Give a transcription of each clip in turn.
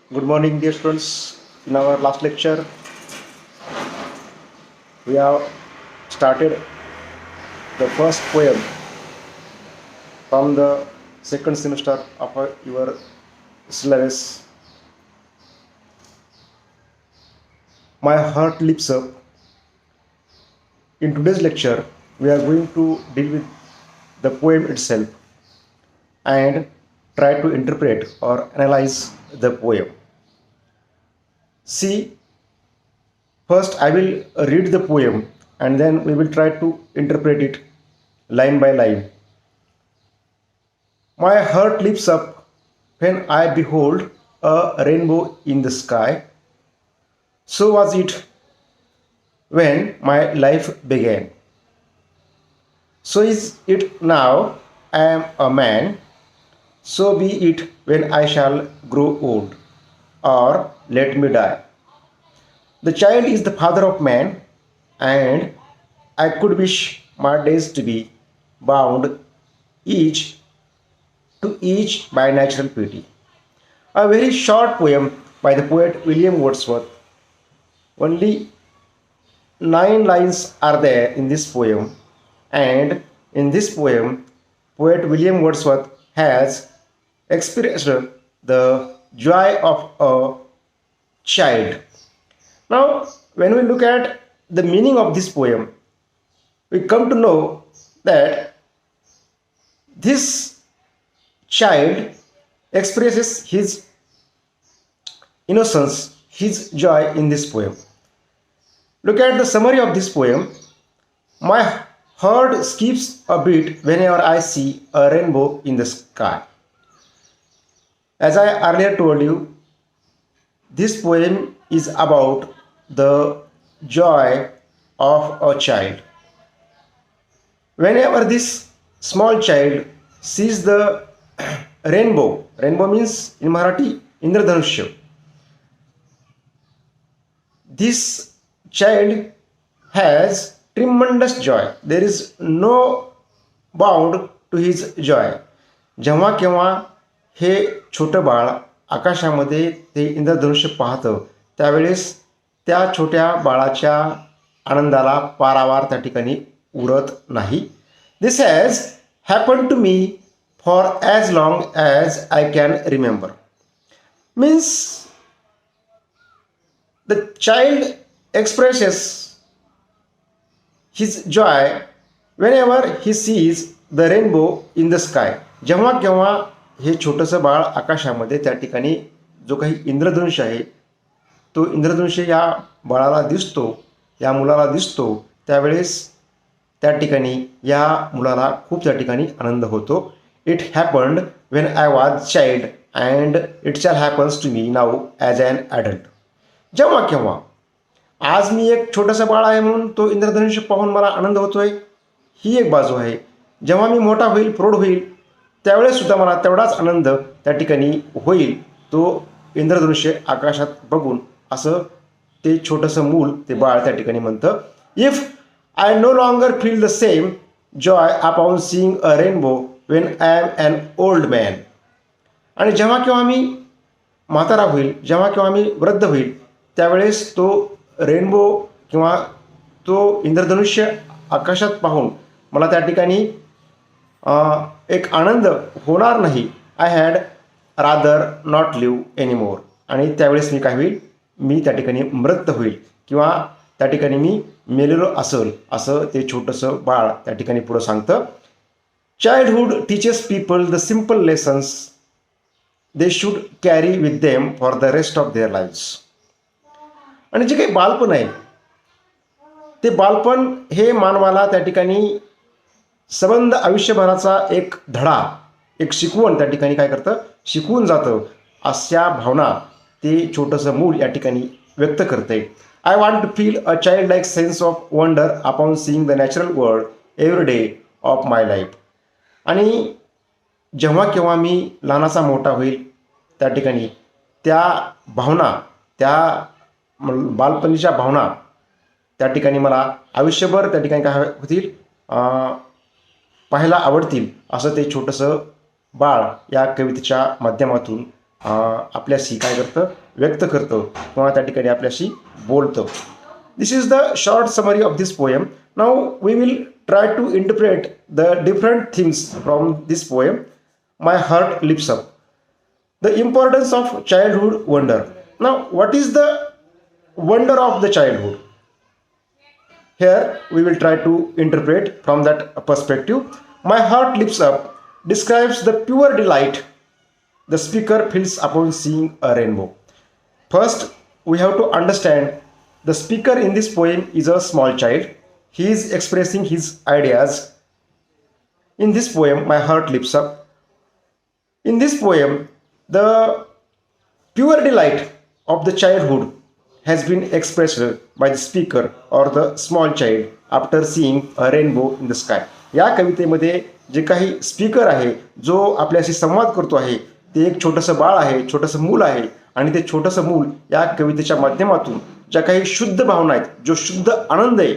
Good morning, dear students. In our last lecture, we have started the first poem from the second semester of your syllabus. My heart leaps up. In today's lecture, we are going to deal with the poem itself and try to interpret or analyze the poem. See, first I will read the poem and then we will try to interpret it line by line. My heart leaps up when I behold a rainbow in the sky. So was it when my life began. So is it now I am a man. So be it when I shall grow old, or let me die. The child is the father of man, and I could wish my days to be bound each to each by natural pity. A very short poem by the poet William Wordsworth. Only 9 lines are there in this poem, and in this poem, poet William Wordsworth has expressed the joy of a child. Now, when we look at the meaning of this poem, we come to know that this child expresses his innocence, his joy in this poem. Look at the summary of this poem. My heart skips a beat whenever I see a rainbow in the sky. As I earlier told you, this poem is about the joy of a child. Whenever this small child sees the rainbow means in Marathi Indradhanushya. This child has tremendous joy. There is no bound to his joy. जेव्हा केव्हा हे छोटं बाळ आकाशामध्ये ते इंद्रधनुष्य पाहतं त्यावेळेस त्या छोट्या बाळाच्या आनंदाला पारावार त्या ठिकाणी उरत नाही. This has happen to me for as long as I can remember. Means the child expresses his joy whenever he sees the rainbow in the sky. जेव्हा केव्हा हे छोटंसं बाळ आकाशामध्ये त्या ठिकाणी जो काही इंद्रधनुष्य आहे तो इंद्रधनुष्य या बाळाला दिसतो, या मुलाला दिसतो, त्यावेळेस त्या ठिकाणी या मुलाला खूप त्या ठिकाणी आनंद होतो. It happened when I was child and it shall happens to me now as an adult. जेव्हा केव्हा आज मी एक छोटंसं बाळ आहे म्हणून तो इंद्रधनुष्य पाहून मला आनंद होतोय, ही एक बाजू आहे. जेव्हा मी मोठा होईल, प्रौढ होईल, त्यावेळेससुद्धा मला तेवढाच आनंद त्या ठिकाणी होईल तो इंद्रधनुष्य आकाशात बघून, असं ते छोटंसं मूल, ते बाळ त्या ठिकाणी म्हणतं. If I no longer feel the same joy upon seeing a rainbow when I am an old man. आणि जेव्हा केव्हा मी म्हातारा होईल, जेव्हा केव्हा मी वृद्ध होईल, त्यावेळेस तो रेनबो किंवा तो इंद्रधनुष्य आकाशात पाहून मला त्या ठिकाणी एक आनंद होणार नाही. I had rather not live anymore. आणि त्यावेळेस मी काय होईल, मी त्या ठिकाणी मृत होईल किंवा त्या ठिकाणी मी मेलेलो असेल, असं ते छोटंसं बाळ त्या ठिकाणी पुढं सांगतं. Childhood teaches people the simple lessons they should carry with them for the rest of their lives. आणि जे काही बालपण आहे ते बालपण हे मानवाला त्या ठिकाणी संबंध आयुष्यभराचा एक धडा, एक शिकवण त्या ठिकाणी काय करतं, शिकवून जातं. अशा भावना ते छोटंसं मूल या ठिकाणी व्यक्त करते. I want to feel a child like sense of wonder upon seeing the natural world every day of my life. आणि जेव्हा केव्हा मी लहानाचा मोठा होईल त्या ठिकाणी त्या भावना, त्या बालपणीच्या भावना त्या ठिकाणी मला आयुष्यभर त्या ठिकाणी काय होतील, पाहायला आवडतील, असं ते छोटंसं बाळ या कवितेच्या माध्यमातून आपल्याशी काय करतं, व्यक्त करतं किंवा त्या ठिकाणी आपल्याशी बोलतं. This is the short summary of this poem. Now we will try to interpret the different things from this poem. My heart lifts up. The importance of childhood wonder. Now, what is the wonder of the childhood? Here, we will try to interpret from that perspective. My heart lifts up describes the pure delight the speaker feels upon seeing a rainbow. First, we have to understand the speaker in this poem is a small child. He is expressing his ideas. In this poem, my heart lifts up. In this poem, the pure delight of the childhood has been expressed by the speaker or the small child after seeing a rainbow in the sky. या कवितेमध्ये जे काही speaker आहे, जो आपल्याशी संवाद करतो आहे, ते एक छोटंसं बाळ आहे, छोटंसं मूल आहे. आणि ते छोटंसं मूल या कवितेच्या माध्यमातून ज्या काही शुद्ध भावना आहेत, जो शुद्ध आनंद आहे,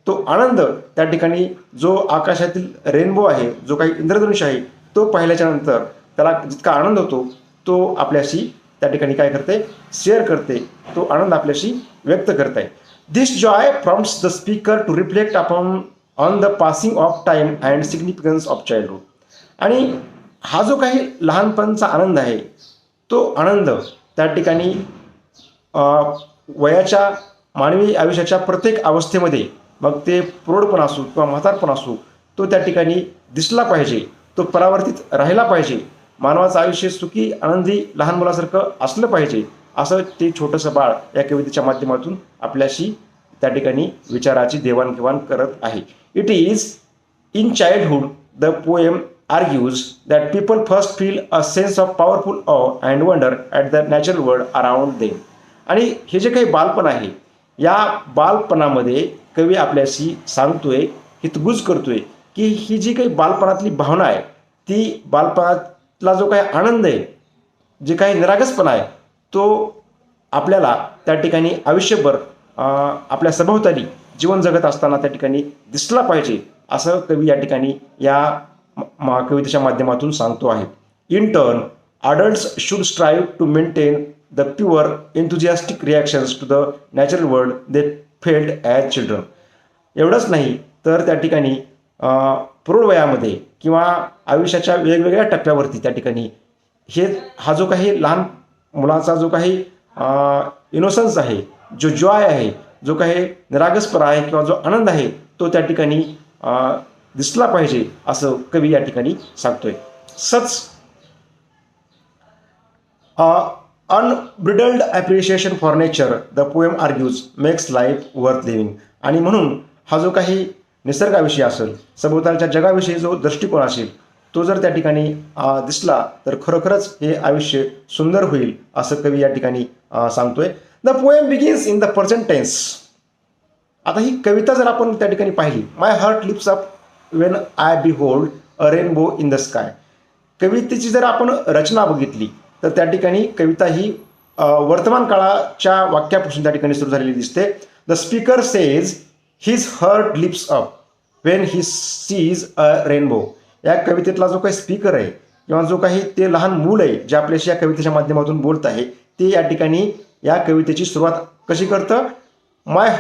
तो आनंद त्या ठिकाणी जो आकाशातील रेनबो आहे, जो काही इंद्रधनुष्य आहे, तो पाहिल्याच्या नंतर त्याला जितका आनंद होतो तो आपल्याशी त्या ठिकाणी काय करते, शेअर करते. तो आनंद आपल्याशी व्यक्त करते. This joy prompts the speaker to reflect upon on the passing of time and significance of childhood. आणि हा जो काही लहानपणचा आनंद आहे, तो आनंद त्या ठिकाणी वयाच्या मानवी आयुष्याच्या प्रत्येक अवस्थेमध्ये, मग ते प्रौढपण असो किंवा म्हातारपण असो, तो त्या ठिकाणी दिसला पाहिजे, तो परावर्तित राहिला पाहिजे. मानवाचं आयुष्य सुखी आनंदी लहान मुलासारखं असलं पाहिजे, असं ते छोटंसं बाळ या कवितेच्या माध्यमातून आपल्याशी त्या ठिकाणी विचाराची देवाणघेवाण करत आहे. It is in childhood the poem argues that people first feel a sense of powerful awe and wonder at the natural world around them. आणि हे जे काही बालपण आहे, या बालपणामध्ये कवी आपल्याशी सांगतोय, हितगुज करतोय की ही जी काही बालपणातली भावना आहे, ती बालपणातला जो काही आनंद आहे, जे काही निरागसपणा आहे, तो आपल्याला त्या ठिकाणी आयुष्यभर आपल्या सभोवताली जीवन जगत असताना त्या ठिकाणी दिसला पाहिजे, असं कवी या ठिकाणी या कवितेच्या माध्यमातून सांगतो आहे. In turn adults should strive to maintain the pure enthusiastic reactions to the natural world they felt as children. एवढंच नाही तर त्या ठिकाणी प्रौढ वयामध्ये किंवा आयुष्याच्या वेगवेगळ्या टप्प्यावरती त्या ठिकाणी हा जो काही लहान मुलाचा जो काही इनोसन्स आहे, जो जॉय आहे, जो काही निरागसपणा आहे किंवा जो आनंद आहे, तो त्या ठिकाणी दिसला पाहिजे, असं कवी या ठिकाणी सांगतोय. Such unbridled appreciation for nature the poem argues makes life worth living. आणि म्हणून हा जो काही निसर्गाविषयी असेल, सभोवतालच्या जगाविषयी जो दृष्टिकोन असेल, तो जर त्या ठिकाणी दिसला तर खरोखरच हे आयुष्य सुंदर होईल, असं कवी या ठिकाणी सांगतोय. The poem begins in the present tense. आता ही कविता जर आपण त्या ठिकाणी पाहिली, my heart lifts up when I behold a rainbow in the sky. कवितेची जर आपण रचना बघितली तर त्या ठिकाणी कविता ही वर्तमान काळाच्या वाक्यापासून त्या ठिकाणी सुरू झालेली दिसते. The speaker says his heart lifts up when he sees a rainbow. या कवितेतला जो काही स्पीकर आहे किंवा जो काही ते लहान मूल आहे, जे आपल्याशी या कवितेच्या माध्यमातून बोलत आहे, ते या ठिकाणी या कवितेची सुरुवात कशी करतं, my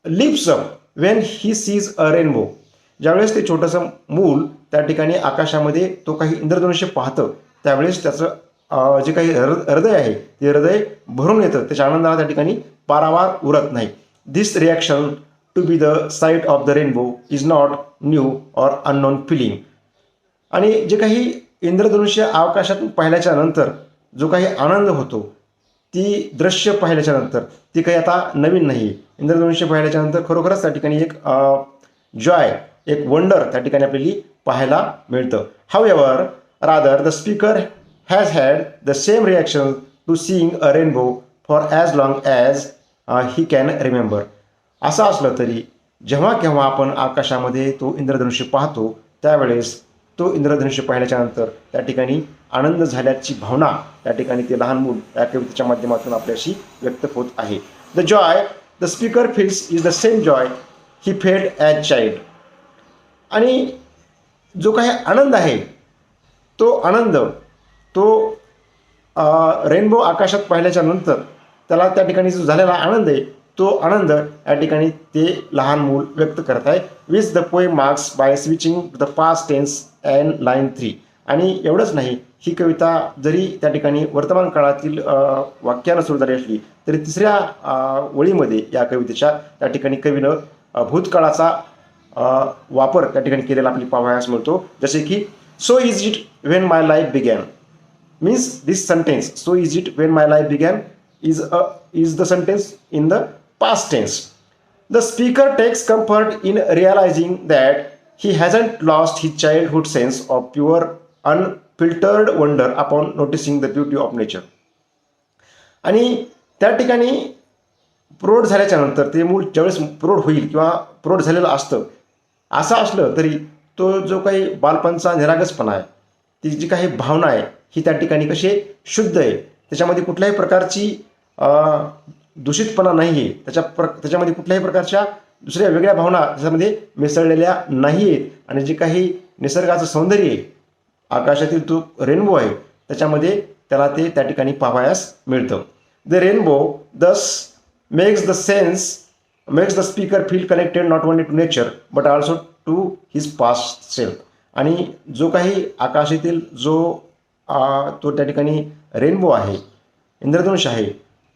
lifts up when he sees a rainbow. ज्यावेळेस ते छोटंसं मूल त्या ठिकाणी आकाशामध्ये तो काही इंद्रधनुष्य पाहतं, त्यावेळेस त्याचं जे काही हृदय आहे, ते हृदय भरून येतं, त्याच्या आनंदाला त्या ठिकाणी पारावार उरत नाही. This reaction to be the sight of the rainbow is not new or unknown feeling. आणि जे काही इंद्रधनुष्य आकाशातून पाहिल्याच्या नंतर जो काही आनंद होतो, ती दृश्य पाहिल्याच्या नंतर ती काही आता नवीन नाही. इंद्रधनुष्य पाहिल्याच्या नंतर खरोखरच त्या ठिकाणी एक जॉय, एक वंडर त्या ठिकाणी आपल्याला पाहायला मिळतं. हाऊएव्हर rather the speaker has had the same reaction to seeing a rainbow for as long as he can remember. असं असलं तरी जेव्हा केव्हा आपण आकाशामध्ये तो इंद्रधनुष्य पाहतो, त्यावेळेस तो इंद्रधनुष्य पाहिल्याच्या नंतर त्या ठिकाणी आनंद झाल्याची भावना त्या ठिकाणी ते लहान मूल या कवितेच्या माध्यमातून आपल्याशी व्यक्त होत आहे. The Joy the speaker feels is the same joy he felt as child. आणि जो काही आनंद आहे, तो आनंद तो रेनबो आकाशात पाहिल्याच्या नंतर त्याला त्या ठिकाणी जो झालेला आनंद आहे तो आनंद या ठिकाणी ते लहान मूल व्यक्त करत आहे. Which the poem marks by switching the past tense and line 3. आणि एवढंच नाही, ही कविता जरी त्या ठिकाणी वर्तमान काळातील वाक्यानं सुरू झाली असली तरी तिसऱ्या वळीमध्ये या कवितेच्या त्या ठिकाणी कवीनं भूतकाळाचा वापर त्या ठिकाणी केलेला आपली पाहावयास मिळतो. जसे की so is it when my life begin means this sentence, so is it when my life began, is the sentence in the past tense. The speaker takes comfort in realizing that he hasn't lost his childhood sense of pure unfiltered wonder upon noticing the beauty of nature. आणि त्या ठिकाणी प्रौढ झाल्याच्या नंतर ते मूल ज्यावेळेस प्रौढ होईल किंवा प्रौढ झालेलं असतं, असं असलं तरी तो जो काही बालपणचा निरागसपणा आहे, ती जी काही भावना आहे ही त्या ठिकाणी कशी शुद्ध आहे, त्याच्यामध्ये कुठल्याही प्रकारची दूषितपणा नाही आहे, त्याच्यामध्ये कुठल्याही प्रकारच्या दुसऱ्या वेगळ्या भावना त्याच्यामध्ये मिसळलेल्या नाही आहेत. आणि जे काही निसर्गाचं सौंदर्य आहे, आकाशातील तो रेनबो आहे, त्याच्यामध्ये त्याला ते त्या ठिकाणी पाहावयास मिळतं. The rainbow thus makes the speaker feel connected not only to nature but also to his past self. आणि जो काही आकाशातील जो तो त्या ठिकाणी रेनबो आहे, इंद्रधनुष आहे,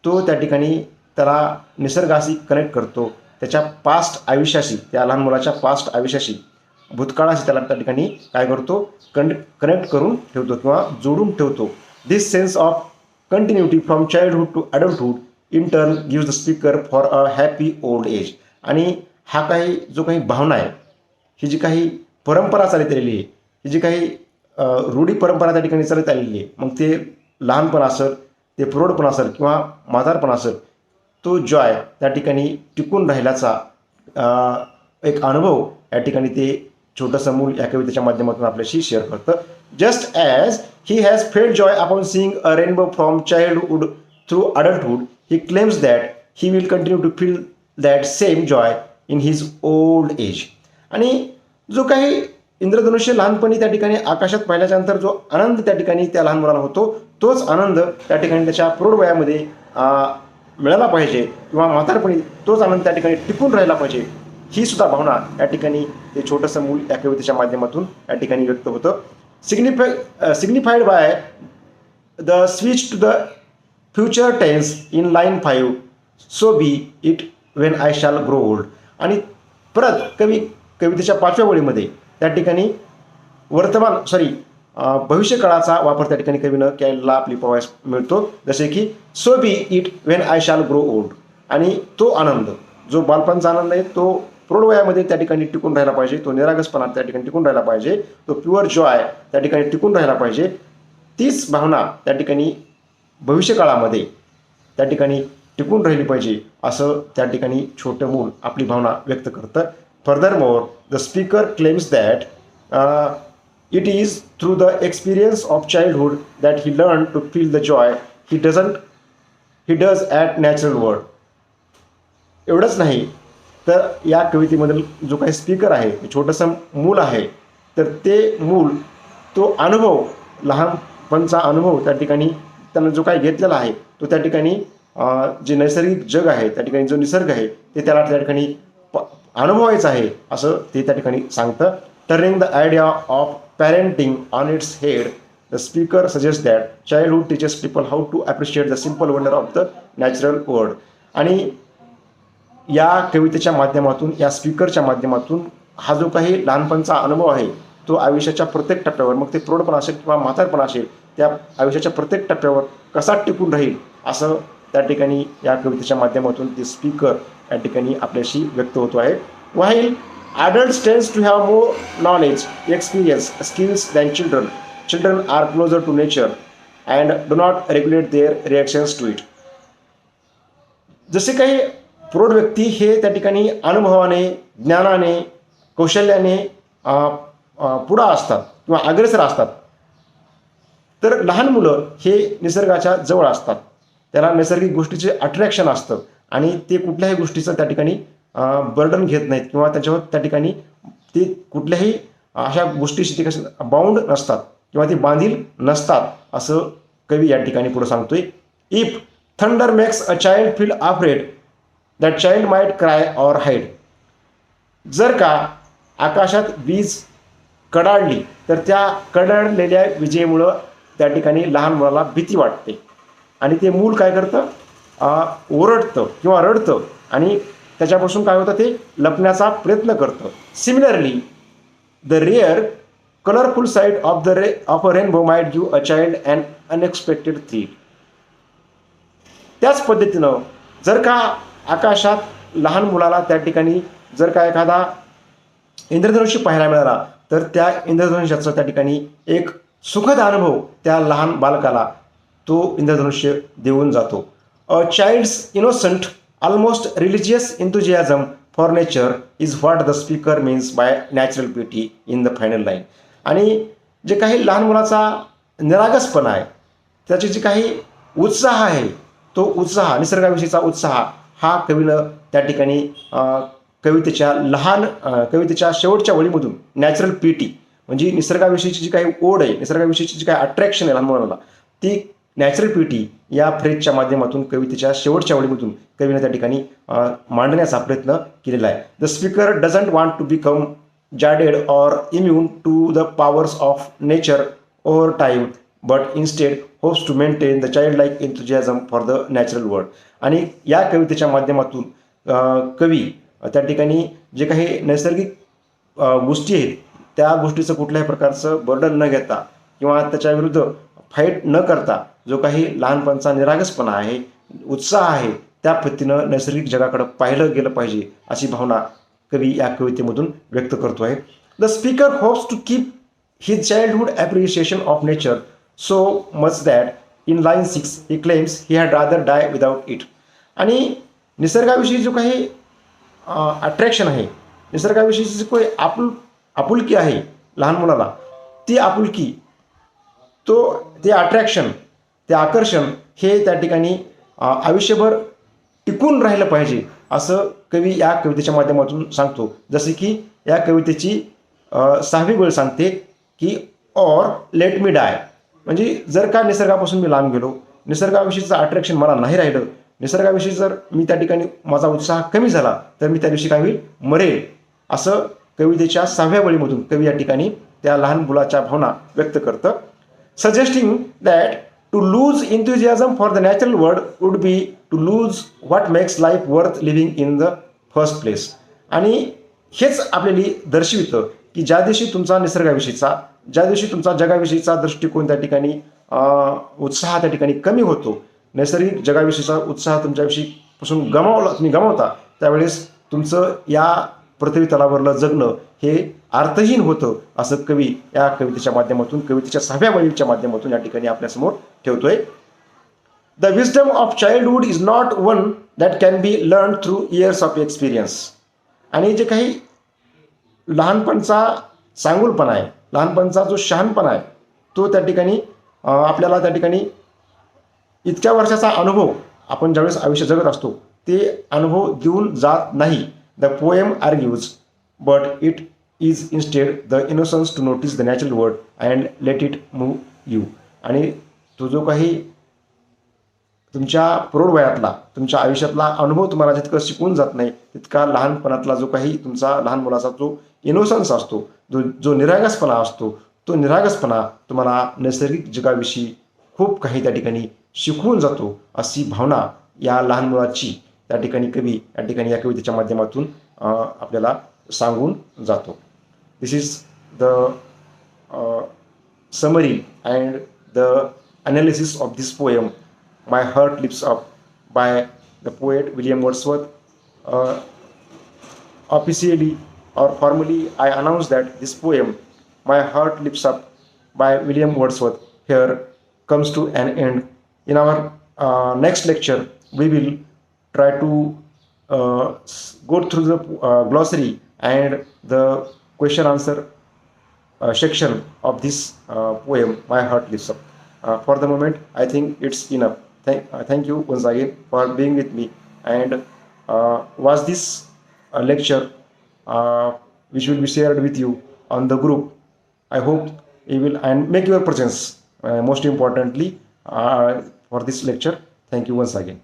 तो त्या ठिकाणी त्याला निसर्गाशी कनेक्ट करतो, त्याच्या पास्ट आयुष्याशी, त्या लहान मुलाच्या पास्ट आयुष्याशी, भूतकाळाशी त्याला त्या ठिकाणी काय करतो, कनेक्ट करून ठेवतो किंवा जोडून ठेवतो. This sense of continuity from childhood to adulthood in turn gives the speaker for a happy old age. आणि हा काही जो काही भावना आहे, ही जी काही परंपरा चालत आलेली आहे, ही जी काही रूढी परंपरा त्या ठिकाणी चालत आलेली आहे, मग ते लहानपण असेल, ते प्रौढपण असेल किंवा म्हातारपण असेल, तो जॉय त्या ठिकाणी टिकून राहिल्याचा एक अनुभव या ठिकाणी ते छोटंसं मूल या कवितेच्या माध्यमातून आपल्याशी शेअर करतं. Just as he has felt joy upon seeing a rainbow from childhood through adulthood, he claims that he will continue to feel that same joy in his old age. आणि जो काही इंद्रधनुष्य लहानपणी त्या ठिकाणी आकाशात पाहिल्याच्या नंतर जो आनंद त्या ठिकाणी त्या लहान मुलाला होतो, तोच आनंद त्या ठिकाणी त्याच्या प्रौढ वयामध्ये मिळाला पाहिजे किंवा म्हातारपणी तोच आनंद त्या ठिकाणी टिकून राहिला पाहिजे, ही सुद्धा भावना या ठिकाणी ते छोटंसं मूल या कवितेच्या माध्यमातून या ठिकाणी व्यक्त होतं. Signified by the switch to the future tense in line 5, so be it when I shall grow old. आणि परत कवितेच्या 5व्या ओळीमध्ये त्या ठिकाणी भविष्यकाळाचा वापर त्या ठिकाणी कवीनं केलेला आपली पाहावयास मिळतो. जसे की so be it when I shall grow old. आणि तो आनंद, जो बालपणचा आनंद आहे, तो प्रौढ वयामध्ये त्या ठिकाणी टिकून राहिला पाहिजे, तो निरागसपणा त्या ठिकाणी टिकून राहिला पाहिजे, तो प्युअर जॉय त्या ठिकाणी टिकून राहिला पाहिजे. तीच भावना त्या ठिकाणी भविष्यकाळामध्ये त्या ठिकाणी टिकून राहिली पाहिजे, असं त्या ठिकाणी छोटं मूल आपली भावना व्यक्त करतं. Furthermore, the speaker claims that it is through the experience of childhood that he learned to feel the joy he does at natural world. एवढंच नाही तर या कवितेमधील जो काही स्पीकर आहे, छोटंसं मूल आहे, तर ते मूल तो अनुभव, लहानपणचा अनुभव त्या ठिकाणी त्यानं जो काही घेतलेला आहे, तो त्या ठिकाणी जे नैसर्गिक जग आहे, त्या ठिकाणी जो निसर्ग आहे, ते त्याला त्या ठिकाणी अनुभवायचं आहे असं ते त्या ठिकाणी सांगतं. Turning the idea of parenting on its head, the speaker suggest that childhood teachers people how to appreciate the simple wonder of the natural world. आणि या कवितेच्या माध्यमातून, या स्पीकरच्या माध्यमातून हा जो काही लहानपणचा अनुभव आहे, तो आयुष्याच्या प्रत्येक टप्प्यावर, मग ते प्रौढपण असेल किंवा म्हातारपण असेल, त्या आयुष्याच्या प्रत्येक टप्प्यावर कसा टिकून राहील असं त्या ठिकाणी या कवितेच्या माध्यमातून ते स्पीकर या ठिकाणी आपल्याशी व्यक्त होतो आहे. While adults tends to have more knowledge, experience, skills than children. Children are closer to nature and do not regulate their reactions to it. जसे काही प्रौढ व्यक्ती हे त्या ठिकाणी अनुभवाने, ज्ञानाने, कौशल्याने पुढं असतात किंवा अग्रेसर असतात, तर लहान मुलं हे निसर्गाच्या जवळ असतात, त्याला नैसर्गिक गोष्टीचे अट्रॅक्शन असतं आणि ते कुठल्याही गोष्टीचं त्या ठिकाणी बर्डन घेत नाहीत किंवा त्याच्यावर त्या ठिकाणी ते कुठल्याही अशा गोष्टीशी ते कसं बाउंड नसतात किंवा ते बांधील नसतात, असं कवी या ठिकाणी पुढे सांगतोय, if thunder makes a child feel afraid that child might cry or hide. जर का आकाशात वीज कडाडली तर त्या कडाडलेल्या विजेमुळं त्या ठिकाणी लहान मुलाला भीती वाटते आणि ते मूल काय करतं, ओरडतं किंवा रडतं आणि त्याच्यापासून काय होतं, ते लपण्याचा प्रयत्न करतं. Similarly the rare colourful side of a rainbow might give a child an unexpected thrill. त्याच पद्धतीनं जर का आकाशात लहान मुलाला त्या ठिकाणी जर का एखादा इंद्रधनुष्य पाहायला मिळाला तर त्या इंद्रधनुष्याचा त्या ठिकाणी एक सुखद अनुभव त्या लहान बालकाला तो इंद्रधनुष्य देऊन जातो. A child's innocent almost religious enthusiasm for nature is what the speaker means by natural beauty in the final line. आणि जे काही लहान मुलाचा निरागसपणा आहे, त्याची जी काही उत्साह आहे, तो उत्साह, निसर्गाविषयीचा उत्साह हा कवीनं त्या ठिकाणी कवितेच्या शेवटच्या वळीमधून नॅचरल पिटी म्हणजे निसर्गाविषयीची जी काही ओढ आहे, निसर्गाविषयीची जी काही अट्रॅक्शन आहे लहान मुलाला, ती नॅचरल पिटी या फ्रेजच्या माध्यमातून कवितेच्या शेवटच्या वळीमधून कवीनं त्या ठिकाणी मांडण्याचा प्रयत्न केलेला आहे. The speaker doesn't want to become jaded or immune to the powers of nature over time but instead hopes to maintain the child like enthusiasm for the natural world. आणि या कवितेच्या माध्यमातून कवी त्या ठिकाणी जे काही नैसर्गिक गोष्टी आहेत त्या गोष्टीचं कुठल्याही प्रकारचं बर्डन न घेता किंवा त्याच्याविरुद्ध फाईट न करता जो काही लहानपणचा निरागसपणा आहे, उत्साह आहे, त्या पद्धतीनं नैसर्गिक जगाकडे पाहिलं गेलं पाहिजे अशी भावना कवी या कवितेमधून व्यक्त करतो आहे. The speaker hopes to keep his childhood appreciation of nature so much that in line 6 he claims he had rather die without it. आणि निसर्गाविषयी जो काही अट्रॅक्शन आहे, निसर्गाविषयीची जी काही आपुलकी आहे लहान मुलाला, ती आपुलकी, ते अट्रॅक्शन, ते आकर्षण हे त्या ठिकाणी आयुष्यभर टिकून राहिलं पाहिजे असं कवी या कवितेच्या माध्यमातून सांगतो. जसे की या कवितेची 6वी ओळ सांगते की ऑर लेट मी डाय. म्हणजे जर का निसर्गापासून मी लांब गेलो, निसर्गाविषयीचं अट्रॅक्शन मला नाही राहिलं, निसर्गाविषयी जर मी त्या ठिकाणी माझा उत्साह कमी झाला तर मी त्या दिवशी काय होईल, मरेल, असं कवितेच्या 6व्या ओळीमधून कवी या ठिकाणी त्या लहान मुलाच्या भावना व्यक्त करतं. Suggesting that to lose enthusiasm for the natural world would be to lose what makes life worth living in the first place. आणि हेच आपल्याला दर्शवितं की ज्या दिवशी तुमचा निसर्गाविषयीचा, ज्या दिवशी तुमचा जगाविषयीचा दृष्टिकोन त्या ठिकाणी उत्साह त्या ठिकाणी कमी होतो, नैसर्गिक जगाविषयीचा उत्साह तुमच्याविषयीपासून तुम्ही गमावता, त्यावेळेस तुमचं या पृथ्वी तलावरलं जगणं हे अर्थहीन होतं असं कवी या कवितेच्या माध्यमातून, कवितेच्या 6व्या ओळीच्या माध्यमातून या ठिकाणी आपल्यासमोर ठेवतोय. The wisdom of childhood is not one that can be learn through years of experience. आणि जे काही लहानपणचा चांगुलपणा आहे, लहानपणचा जो शहाणपणा आहे, तो त्या ठिकाणी आपल्याला त्या ठिकाणी इतक्या वर्षाचा अनुभव आपण ज्यावेळेस आयुष्य जगत असतो ते अनुभव देऊन जात नाही. The poem argues but it is instead the innocence to notice the natural world and let it move you. आणि तो जो काही तुमच्या प्रौढ वयातला, तुमच्या आयुष्यातला अनुभव तुम्हाला जितकं शिकवून जात नाही, तितका लहानपणातला जो काही तुमचा लहान मुलाचा जो इनोसन्स असतो, जो निरागसपणा असतो, तो निरागसपणा तुम्हाला नैसर्गिक जगाविषयी खूप काही त्या ठिकाणी शिकवून जातो अशी भावना या लहान मुलाची त्या ठिकाणी कवी या ठिकाणी या कवितेच्या माध्यमातून आपल्याला सांगून जातो. This is the summary and the analysis of this poem My Heart Lifts Up by the poet William Wordsworth. Officially or formally, I announce that this poem, My Heart Lifts Up by William Wordsworth, here comes to an end. In our next lecture, we will try to go through the glossary and the question answer section of this poem, My Heart Lifts Up. For the moment, I think it's enough. Thank you once again for being with me and watch this lecture which will be shared with you on the group. I hope you will and make your presence most importantly for this lecture. Thank you once again.